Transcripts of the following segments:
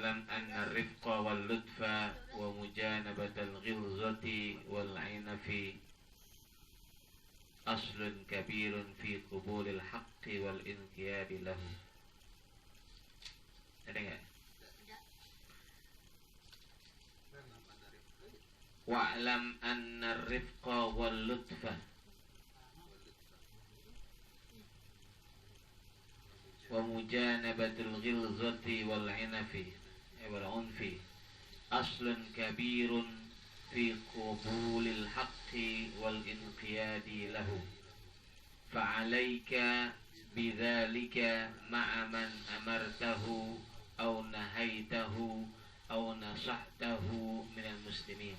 wa'lam anna rifqa wal lutfa wa mujanabatal ghilzati wal ainafi aslun kabirun fi qubulil haqqi wal inqiyadi lahu. Ada enggak? Wa'lam anna rifqa wal lutfa wa mujanabatul ghilzati wal inafi wal unfi aslun kabirun fi qubulil haqqi wal inqiyadi lahu fa'alaika bidzalika ma'a man amartahu aw nahaitahu aw nasahtahu minal muslimin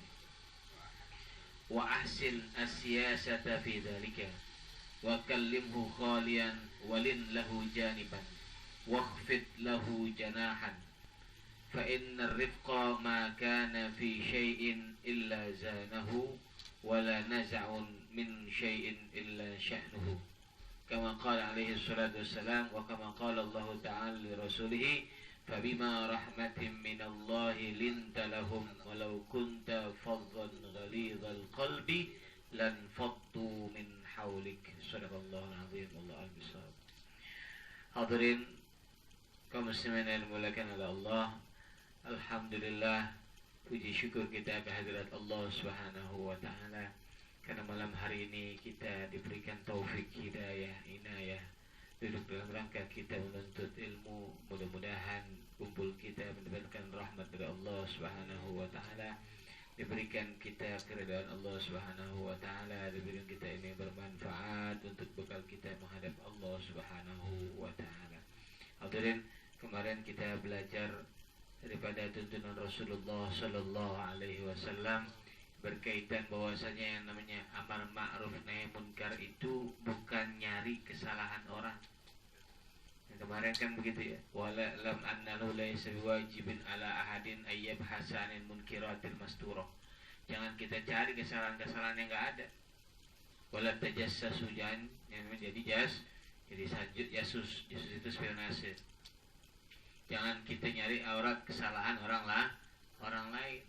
wa ahsin as-siyasata fi dzalika wa kallimhu khalian walin lahu janiban wakhfid lahu janahan fa inna rifqa ma kana fi syai'in illa zanahu wala naz'un min syai'in illa sya'nuhu kama qala alaihi salatu wassalam wa kama qala Allah ta'ala li rasulih fabima rahmatin minallahi linta lahum walau kunta faddan ghalidhal qalbi lan faddu min haulik. Sadaqallahul azim. Wallahu a'lam. Hadirin kaum muslimin yang dimuliakan oleh Allah, alhamdulillah, puji syukur kita kehadirat Allah Subhanahu wa taala karena malam hari ini kita diberikan taufik, hidayah, inayah duduk dalam rangka kita menuntut ilmu. Mudah-mudahan kumpul kita mendapatkan rahmat dari Allah Subhanahu wa taala, diberikan kita keridhaan Allah Subhanahu wa taala, diberikan kita ini bermanfaat untuk bekal kita menghadap Allah Subhanahu wa taala. Hadirin, kemarin kita belajar daripada tuntunan Rasulullah sallallahu alaihi wasallam berkaitan bahwasanya yang namanya amar ma'ruf nahi munkar itu bukan nyari kesalahan orang. Kemarin kan begitu ya, wala lam annahu laysa biwajibin ala ahadin ayyab hasanil munkiratil masturah. Jangan kita cari kesalahan-kesalahan yang enggak ada. Wala tajassasu, jangan yang menjadi jadi sajud yasus itu spionase. Jangan kita nyari aurat kesalahan orang lain.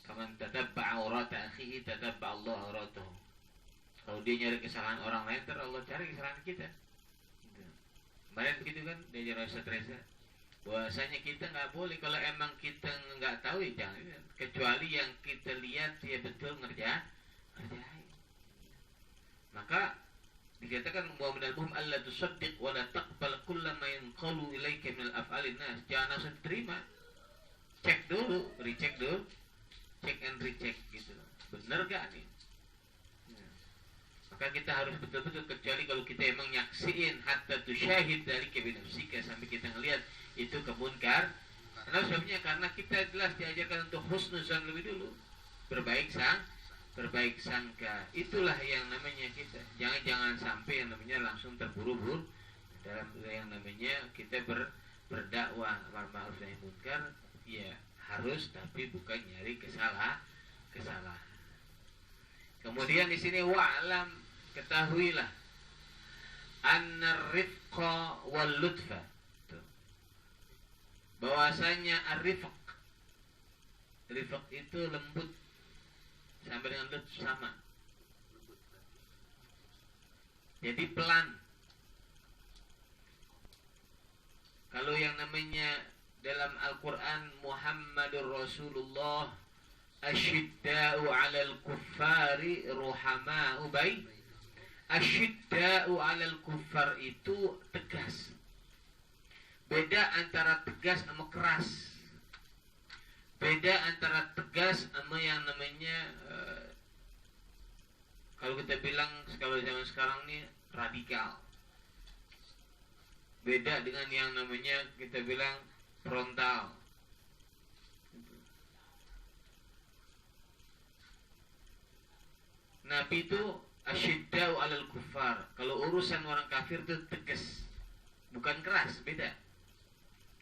Kaman tatabba aurat akhihi tatabba Allah auratuhu. Kalau dia nyari kesalahan orang lain, ntar Allah cari kesalahan kita. Kemarin begitu kan diajar Ustaz Reza, bahwasanya kita nggak boleh kalau emang kita nggak tahu ya jangan, kecuali yang kita lihat dia betul ngerjain. Maka dikatakan bahwa minal muhim alla tusaddiq wa la taqbal kullama yanqalu ilaika minal af'alin nas. Jangan langsung terima, cek dulu, recheck dulu, check and recheck gitu. Bener gak nih? Maka kita harus betul-betul, kecuali kalau kita emang nyaksiin hatta tusyahid dari binafsika, sampai kita ngelihat itu kemunkar. Karena sebabnya karena kita jelas diajarkan untuk husnuzan lebih dulu, berbaik sangka. Itulah yang namanya kita. Jangan sampai yang namanya langsung terburu-buru dalam yang namanya kita berdakwah amar ma'ruf nahi munkar. Ya harus, tapi bukan nyari kesalahan. Kemudian di sini wa'lam, ketahuilah, anna rifqa wal lutfa, bahwasanya ar-rifq itu lembut, sama dengan lutf sama, jadi pelan. Kalau yang namanya dalam Al-Quran Muhammadur Rasulullah asyidda'u 'alal kuffari ruhama'u bain. Asyidda'u 'alal kuffar itu tegas. Beda antara tegas sama keras. Beda antara tegas sama yang namanya kalau kita bilang kalau zaman sekarang ini radikal. Beda dengan yang namanya kita bilang frontal. Nabi itu asyidda'u 'alal kuffar. Kalau urusan orang kafir itu tegas, bukan keras, beda.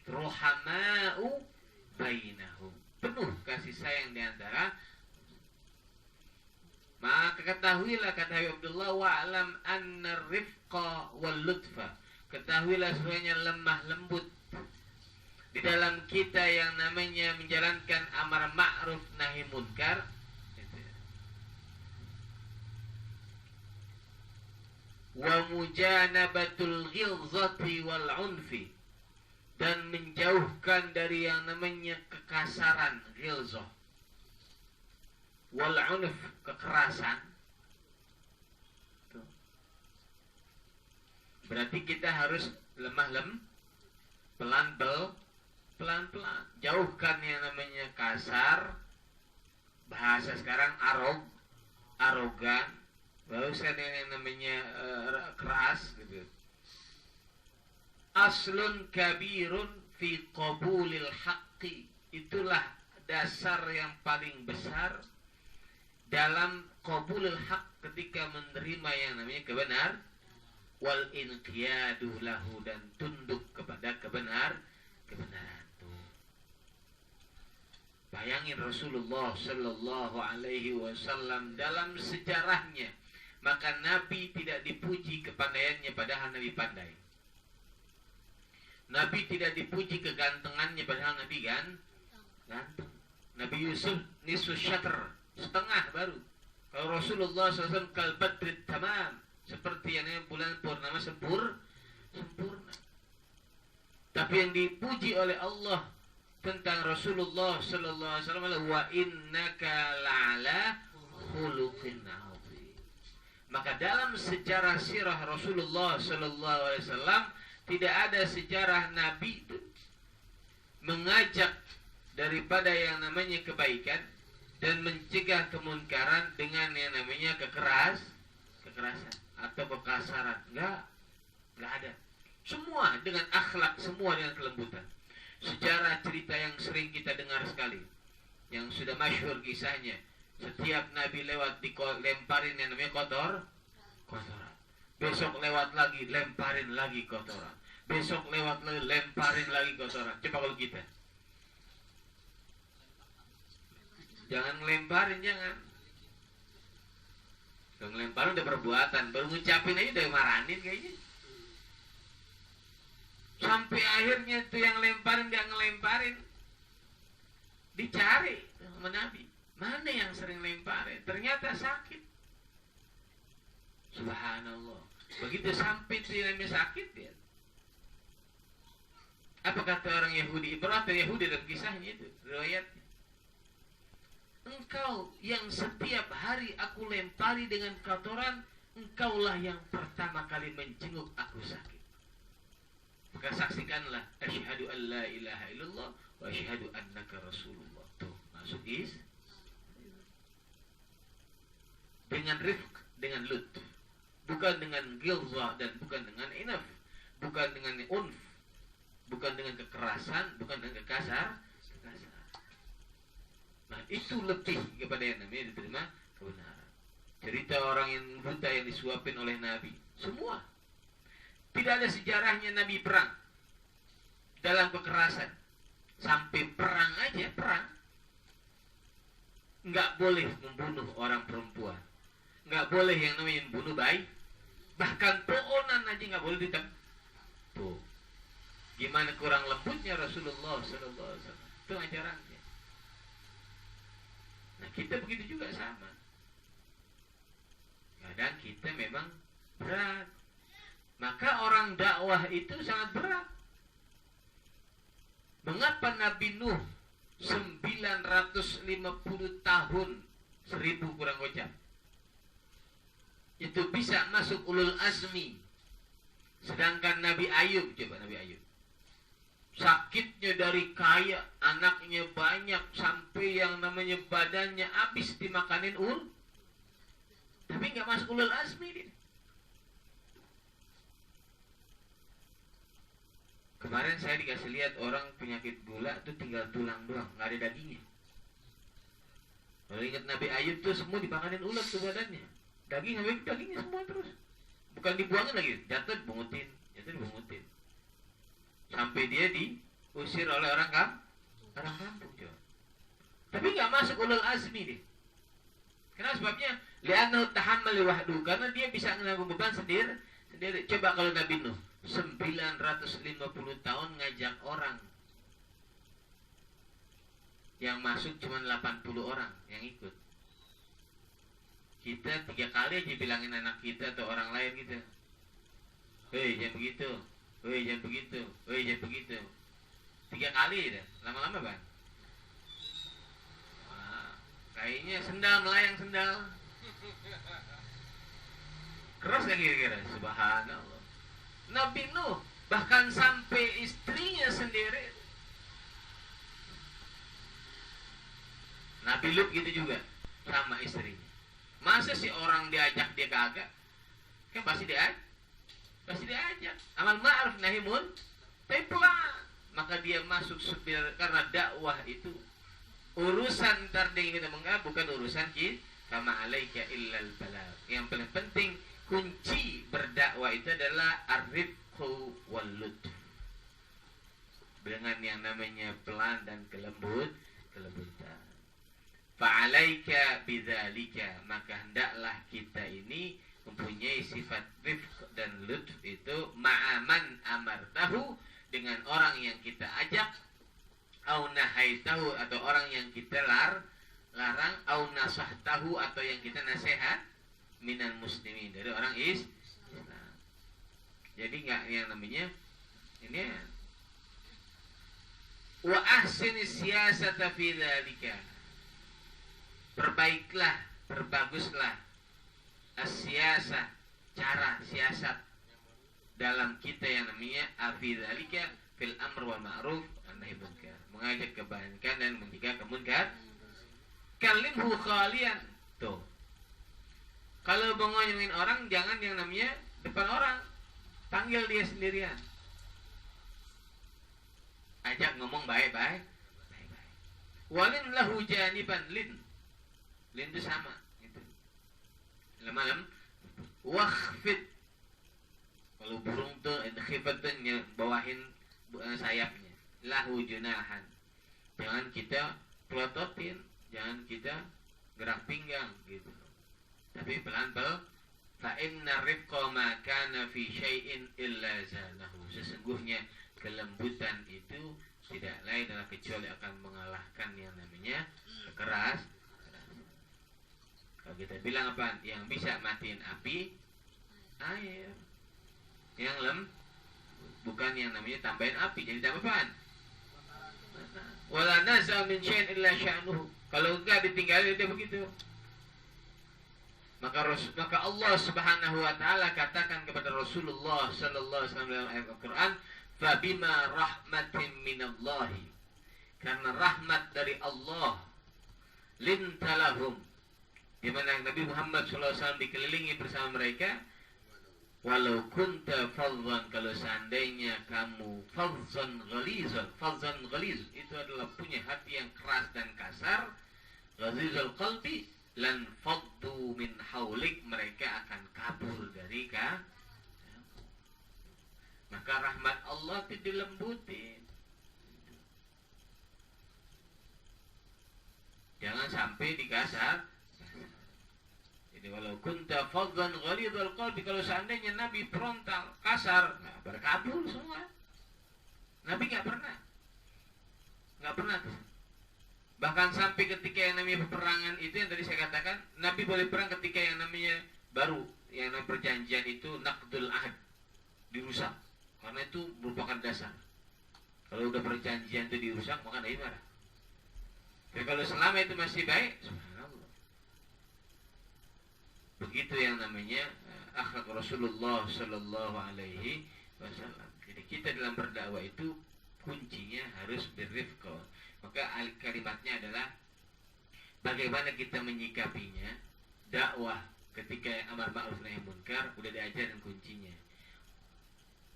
Ruhama'u bainahum, penuh kasih sayang di antara. Maka ketahuilah, kata Abdullah, wa'lam anna rifqa wal lutfa, ketahuilah sebenarnya lemah lembut, di dalam kita yang namanya menjalankan amar ma'ruf nahi munkar, wa mujanabatul ghilzati wal unfi, dan menjauhkan dari yang namanya kekasaran, ghilzah, wal unf, kekerasan. Tuh. Berarti kita harus pelan-pelan, jauhkan yang namanya kasar, bahasa sekarang arogan, bahkan yang namanya keras gitu. Aslun kabirun fi qabulil haqqi, itulah dasar yang paling besar dalam qabulil haq, ketika menerima yang namanya kebenar, wal inqiyadu lahu, dan tunduk kepada kebenaran tuh. Bayangin Rasulullah sallallahu alaihi wasallam dalam sejarahnya, maka Nabi tidak dipuji kepandaiannya, padahal Nabi pandai. Nabi tidak dipuji kegantengannya, padahal Nabi ganteng. Nabi Yusuf nisfu syatr, setengah baru. Kalau Rasulullah SAW kal badrit tamam, seperti yang bulan purnama sempurna. Tapi yang dipuji oleh Allah tentang Rasulullah sallallahu alaihi wasallam, wa innaka la'ala khuluqin 'adzim. Maka dalam sejarah sirah Rasulullah sallallahu alaihi wasallam tidak ada sejarah Nabi itu mengajak daripada yang namanya kebaikan dan mencegah kemunkaran dengan yang namanya kekerasan atau kekasaran. Enggak ada. Semua dengan akhlak, semua dengan kelembutan. Sejarah cerita yang sering kita dengar sekali, yang sudah masyhur kisahnya, setiap Nabi lewat dilemparin yang namanya kotoran. Besok lewat lagi, lemparin lagi kotoran. Besok lewat lagi, lemparin lagi kotoran. Coba kalau kita, jangan ngelemparin, jangan. Kalau ngelemparin udah perbuatan, baru ngucapin aja udah marahin kayaknya. Sampai akhirnya tuh yang lemparin gak ngelemparin, dicari sama Nabi, mana yang sering lemparin, ternyata sakit. Subhanallah. Begitu sampai tuh yang sakit dia, apa kata orang Yahudi, ibarat Yahudi dalam kisahnya itu, riwayatnya, engkau yang setiap hari aku lempari dengan kotoran, engkaulah yang pertama kali menjenguk aku sakit. Maka saksikanlah, asyhadu an la ilaha illallah wa asyhadu annaka rasulullah. Tuh, masuk dengan rifq, dengan lutf, bukan dengan ghilzah dan bukan dengan inaf, bukan dengan unf, bukan dengan kekerasan, bukan dengan kekasar. Nah, itu lebih kepada yang namanya diterima kebenaran. Cerita orang yang buta yang disuapin oleh Nabi, semua. Tidak ada sejarahnya Nabi perang dalam kekerasan. Sampai perang aja, perang nggak boleh membunuh orang perempuan, nggak boleh yang namanya membunuh bayi, bahkan pohonan aja nggak boleh ditebang. Tuh, gimana kurang lembutnya Rasulullah SAW. Itu ajarannya. Nah, kita begitu juga sama. Kadang kita memang berat. Maka orang dakwah itu sangat berat. Mengapa Nabi Nuh 950 tahun, 1000 kurang gocap, itu bisa masuk ulul azmi, sedangkan Nabi Ayub, coba Nabi Ayub, sakitnya dari kaya, anaknya banyak, sampai yang namanya badannya habis dimakanin tapi nggak masuk ulul azmi dia. Kemarin saya dikasih lihat orang penyakit gula tuh tinggal tulang doang, nggak ada dagingnya. Kalau ingat Nabi Ayub tuh semua dipakanin ulat tuh badannya, dagingnya semua terus, bukan dibuangin lagi, jatuh dibungutin, sampai dia diusir oleh orang kampung coba. Tapi nggak masuk ulul azmi deh. Kenapa sebabnya? Li'annahu tahammal wahdu, karena dia bisa menanggung beban sendiri. Coba kalau Nabi Nuh 950 tahun ngajak orang Yang masuk cuma 80 orang yang ikut. Kita 3 kali aja bilangin anak kita atau orang lain gitu. Hei, jangan begitu. Hei, jangan begitu. Hei, jangan begitu. 3 kali dah. Lama-lama bang. Wah, kayaknya sendal melayang sendal. Keras kan kira-kira? Subhanallah. Nabi Nuh bahkan sampai istrinya sendiri. Nabi Lut gitu juga sama istrinya. Masa sih orang diajak dia kagak? Kan pasti diajak. Amal ma'ruf nahi munkar. Tapi pelan. Maka dia masuk karena dakwah itu urusan tarding kita menganggap bukan urusan kita. Kama alaika illal balagh. Yang paling penting kunci berdakwah itu adalah ar-rifqu wal lutf. Dengan yang namanya pelan dan kelembutan. Fa'alaika bidzalika, maka hendaklah kita ini mempunyai sifat rifq dan lutf itu ma'aman amartahu, dengan orang yang kita ajak, au nahaitahu, atau orang yang kita larang, au nasahtahu, atau yang kita nasihat, minal muslimin, dari orang Islam. Jadi enggak yang namanya ini wa ahsin siyasata fi dzalika. Perbaiklah, perbaguslah as-siyasah, cara siasat dalam kita yang namanya afidzalika fil amr wal ma'ruf wan nahi munkar, mengajak kebaikan dan mencegah kemunkar. Kalimhu khalian. Tuh, kalau mau ngomongin orang jangan yang namanya depan orang, panggil dia sendirian, ajak ngomong baik-baik. Walin lahu janiban lin itu sama gitu. Malam wakhfid, kalau burung tuh khifatnya bawahin sayapnya. Lahu junahan, jangan kita pelototin, jangan kita gerak pinggang gitu, tapi pelan-pelan. Fa inna rifqa ma kana fi syai'in illa zanahu. Sesungguhnya kelembutan itu tidak lain adalah kecuali akan mengalahkan yang namanya keras. Kalau kita bilang apa? Yang bisa matiin api, air. Yang bukan yang namanya tambahin api, jadi tambah apaan? Wala naza min syai'in illa sya'nuhu. Kalau enggak ditinggalin dia begitu. Maka Allah Subhanahu wa taala katakan kepada Rasulullah sallallahu alaihi wasallam dalam ayat Al-Qur'an, "Fa bima rahmatin minallahi." Karena rahmat dari Allah, lintalahum, di mana Nabi Muhammad SAW dikelilingi bersama mereka. Walau kunta fadhan, kalau seandainya kamu fadhan ghaliz itu adalah punya hati yang keras dan kasar, ghalizul qalbi, lan faddu min haulik, mereka akan kabur dari kamu. Maka rahmat Allah itu dilembutin. Jangan sampai dikasar. Jadi walau kunta fadhan ghalidhal qalbi, kalau seandainya Nabi frontal, kasar, nah berkabul semua. Nabi nggak pernah tuh. Bahkan sampai ketika yang namanya peperangan itu yang tadi saya katakan, Nabi boleh perang ketika yang namanya baru, yang namanya perjanjian itu naqdul ahd, dirusak, karena itu merupakan dasar. Kalau udah perjanjian itu dirusak, maka Nabi marah. Tapi kalau selama itu masih baik, begitu yang namanya akhlak Rasulullah Sallallahu Alaihi Wasallam. Jadi kita dalam berdakwah itu kuncinya harus birrifqa. Maka kalimatnya adalah bagaimana kita menyikapinya. Dakwah ketika amar ma'ruf nahi munkar udah diajarin kuncinya.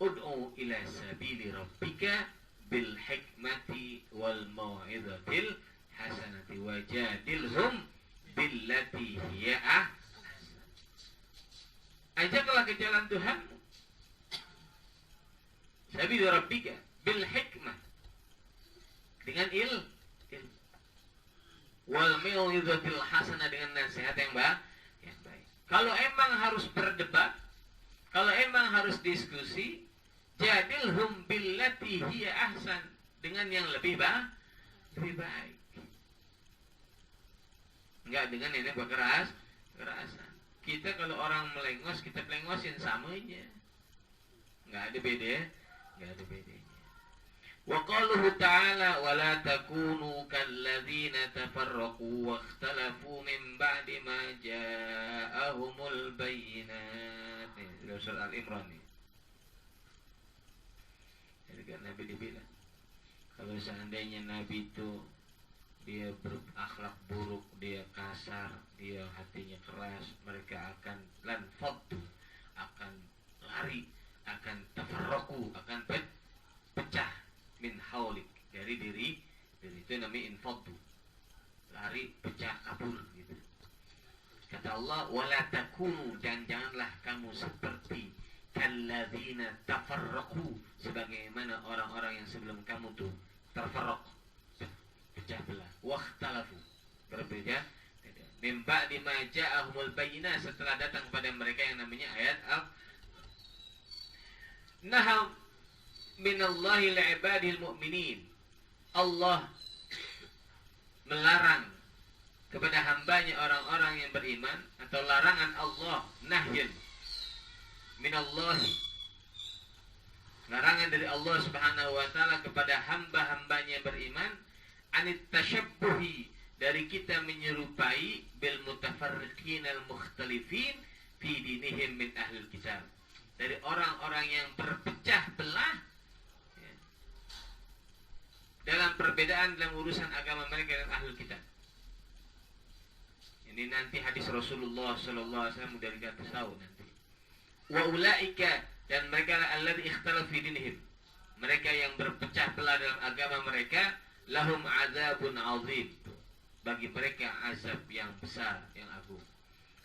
Ud'u ila sabili rabbika bil hikmati wal mau'izatil hasanati wajadilhum billati hiya ahsan. Ajaklah ke jalan Tuhanmu. Sabili rabbika bil hikmah, dengan ilmu. Wal mau'izatil hasanah, dengan nasihat yang baik. Kalau emang harus berdebat, kalau emang harus diskusi, jadilhum billati hiya ahsan, dengan yang lebih baik. Enggak dengan ini kekerasan. Kita kalau orang melengos, kita melengosin sama aja. Enggak ada bedanya. Wa qaluhu ta'ala wa la takunu kalladzina tafarraqu wa ikhtalafu min ba'di ma ja'ahumul bayyinat. Ini surah Al-Imran nih. Jadi kan Nabi dibilang, kalau seandainya Nabi itu dia berakhlak buruk, dia kasar, dia hatinya keras, mereka akan lanfaddu, akan lari, akan tafarraqu, akan pecah min haulik, dari diri itu namanya infaddu, lari, pecah, kabur gitu. Kata Allah, wala takunu, dan janganlah kamu seperti kalladzina tafarraqu, sebagaimana orang-orang yang sebelum kamu tuh tafarraq, pecah belah, wakhtalafu, berbeda, min ba'di ma ja'ahumul bayyinah, setelah datang kepada mereka yang namanya ayat Naham minallahi li'ibadil mu'minin. Allah melarang kepada hambanya orang-orang yang beriman, atau larangan Allah, nahyin minallahi, larangan dari Allah Subhanahu wa taala kepada hamba-hambanya yang beriman, anit tasyabbuhi, dari kita menyerupai bil mutafarriqin al mukhtalifin fi dinihim min ahlil kitab, dari orang-orang yang berpecah belah ya, dalam perbedaan dalam urusan agama mereka dan ahlul kitab. Ini nanti hadis Rasulullah sallallahu alaihi wasallam dari atas tahu nanti. Wa ulaika, dan mereka alladzi ikhtalafu fi dinihim, mereka yang berpecah belah dalam agama mereka, lahum azabun azim, bagi mereka azab yang besar, yang agung.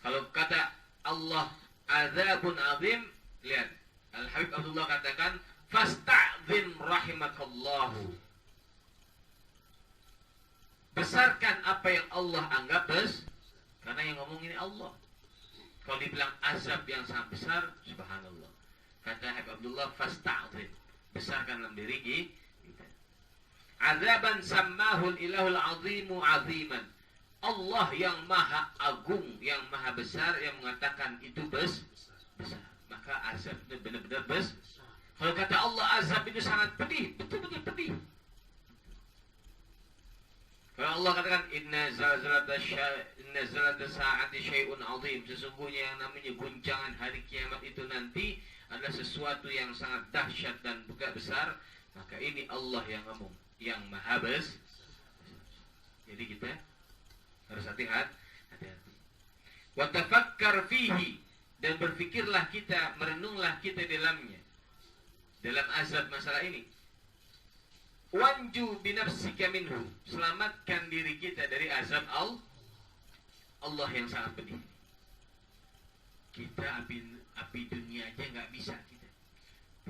Kalau kata Allah azabun azim, lihat Al-Habib Abdullah katakan fasta'zim rahimakallahu, besarkan apa yang Allah anggap besar, karena yang ngomong ini Allah. Kalau dibilang azab yang sangat besar, subhanallah, kata Habib Abdullah fasta'zim, besarkan dalam diri kita. Azaban sammahul ilahul azimu aziman, Allah yang maha agung, yang maha besar, yang mengatakan itu besar, maka azab itu benar-benar besar. Kalau kata Allah azab itu sangat pedih, betul-betul pedih. Kalau Allah katakan inna zalzalata sa'ati syai'un azim, sesungguhnya yang namanya guncangan hari kiamat itu nanti adalah sesuatu yang sangat dahsyat dan juga besar, maka ini Allah yang ngomong, yang maha besar. Jadi kita harus hati-hati. Wa tafakkar fihi, dan berfikirlah kita, merenunglah kita dalamnya, dalam azab masalah ini. Wanju binafsika minhu, selamatkan diri kita dari azab Allah yang sangat pedih. Kita api dunia aja nggak bisa kita.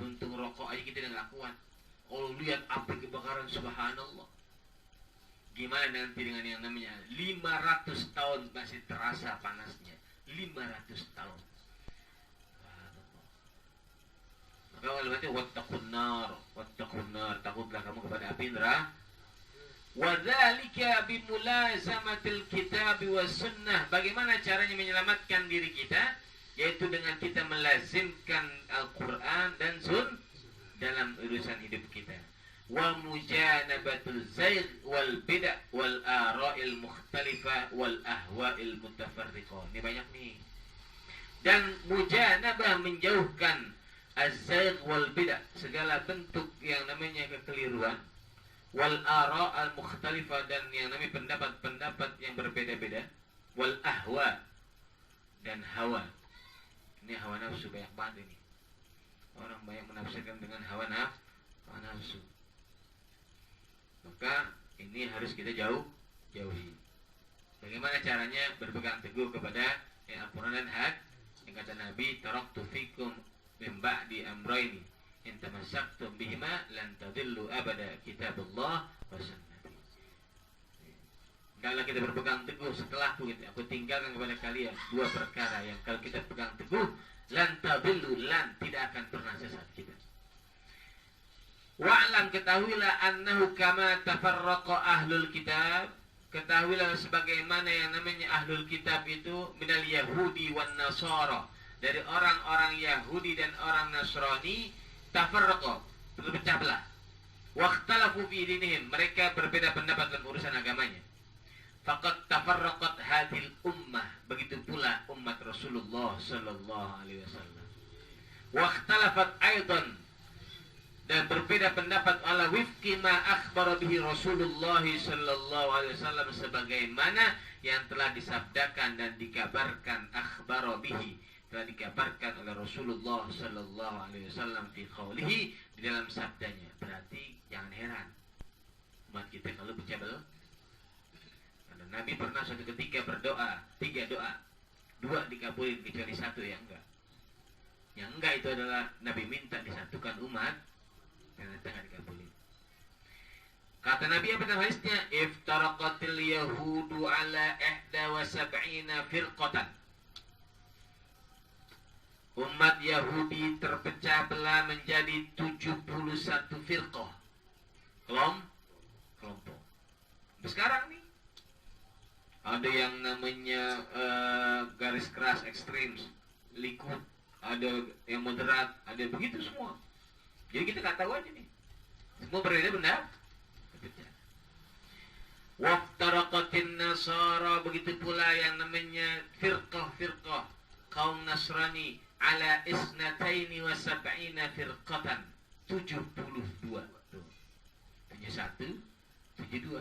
Untung rokok aja kita nggak kuat. Kalau lihat api kebakaran, subhanallah. Gimana nanti dengan yang namanya 500 tahun masih terasa panasnya. 500 tahun. Maka Allah berkata wattaqun nar, takutlah kamu kepada api neraka. Wa dzalika bimulazamatil kitab was sunnah. Bagaimana caranya menyelamatkan diri kita? Yaitu dengan kita melazimkan Al-Qur'an dan dalam urusan hidup kita. Wa mujanabatul zaygh wal bid'ah wal ara'il mukhtalifah wal ahwa'il mutafarriqah. Ini banyak nih. Dan mujanabah, menjauhkan az-zaygh wal bid'ah, segala bentuk yang namanya kekeliruan, wal ara' al mukhtalifah, dan yang namanya pendapat-pendapat yang berbeda-beda, wal ahwa, dan hawa. Ini hawa nafsu banyak banget ini. Orang banyak menafsirkan dengan hawa nafsu. Maka ini harus kita jauhi. Bagaimana caranya? Berpegang teguh kepada Al-Quran dan hadis. Yang kata Nabi, taraktu fikum min ba'di amrayni in tamassaktum bihima lan tadillu abada, kitabullah wa sunnati. Kalau kita berpegang teguh setelahku, aku tinggalkan kepada kalian dua perkara yang kalau kita pegang teguh, lan tadillu, lan tidak akan pernah sesat kita. Wa'lam, ketahuilah, annahu kama tafarraqa ahlul kitab, ketahuilah sebagaimana yang namanya ahlul kitab itu minal Yahudi wan Nasara, dari orang-orang Yahudi dan orang Nasrani, tafarraqa, berpecah belah. Waqtalafu fi dinihim, mereka berbeda pendapat dalam urusan agamanya. Faqad tafarraqat hadhil ummah, begitu pula umat Rasulullah sallallahu alaihi wasallam. Waqtalafat aidan, dan berbeda pendapat ala wifqi ma akhbara bihi Rasulullah sallallahu alaihi wasallam, sebagaimana yang telah disabdakan dan dikabarkan akhbara bihi, telah dikabarkan oleh Rasulullah sallallahu alaihi wasallam fi qaulihi, di dalam sabdanya. Berarti jangan heran umat kita kalau pecah belah. Karena Nabi pernah suatu ketika berdoa 3 doa, 2 dikabulin kecuali 1 yang enggak. Yang enggak itu adalah Nabi minta disatukan umat, ternyata enggak dikabulin. Kata Nabi apa dalam hadisnya? Iftaraqatil yahudu ala 71 firqatan. Umat Yahudi terpecah belah menjadi 71 firqah, kelompok. Sekarang nih ada yang namanya garis keras ekstrim, Likud, ada yang moderat, ada begitu semua. Jadi kita nggak tahu aja nih, semua berbeda benar. Waftaraqatin Nasara, begitu pula yang namanya firqah kaum Nasrani, ala isnataini wa sab'ina firqatan, 72. Tuh. 71, 72.